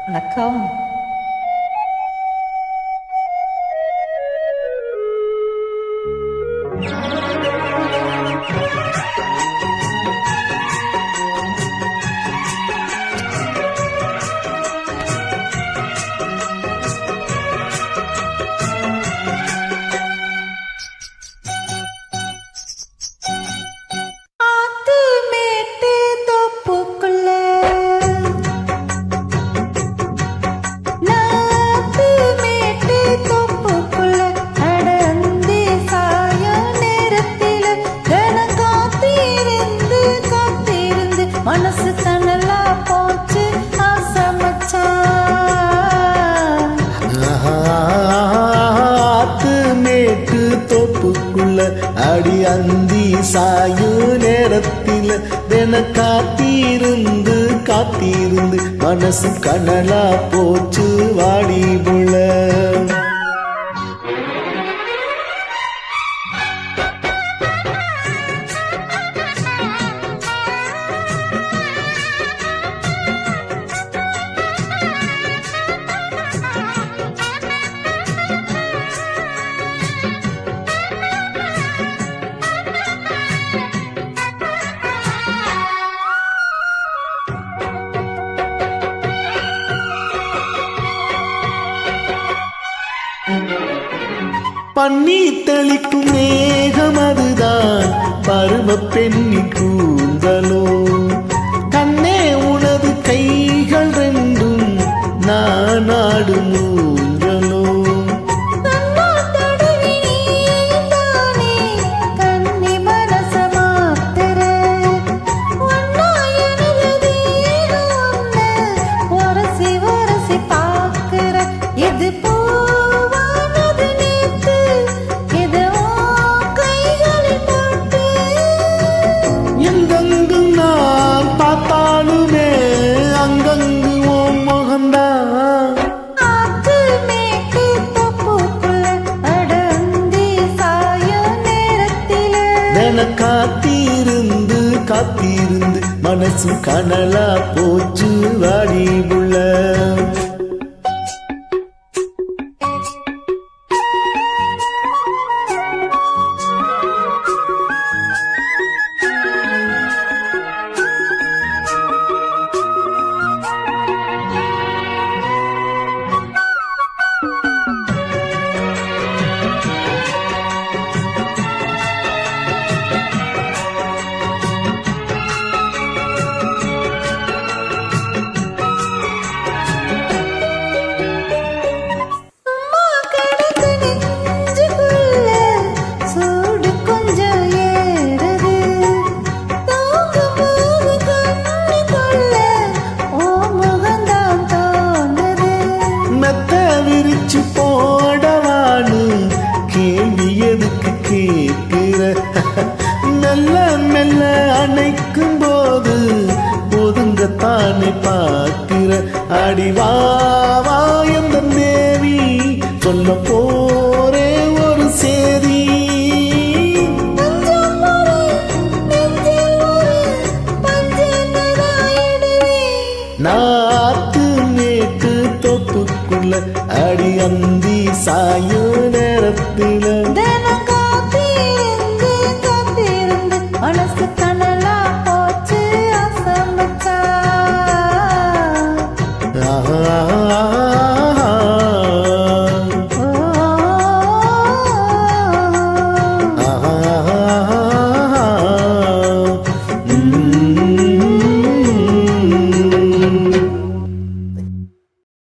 வணக்கம். மனசு தனலா போச்சு ஆத்து மேட்டு தோப்புக்குள்ள அடி அந்தி சாயும் நேரத்தில தின காத்திருந்து காத்திருந்து மனசு கனலா போச்சு வாடி புள்ள. பன்னி தெளிக்கும் மேகம் அதுதான் பருவ பெண்ணி கூந்தலோ. கண்ணே உனது கைகள் ரெண்டும் நாடு மூன்றலோ. காத்திருந்து காத்திருந்து மனசு கனலா போச்சு வாடி புள்ள. போடவானு கேள்வி எதுக்கு கேட்கிற? மெல்ல மெல்ல அணைக்கும் போது ஒதுங்கத்தானே பார்க்கிற. அடிவாவா எந்த தேவி சொல்ல போரே ஒரு சேதி. நாத்து மேட்டு தோப்புக்குள்ள அடி அந்தி சாயும் நேரத்தில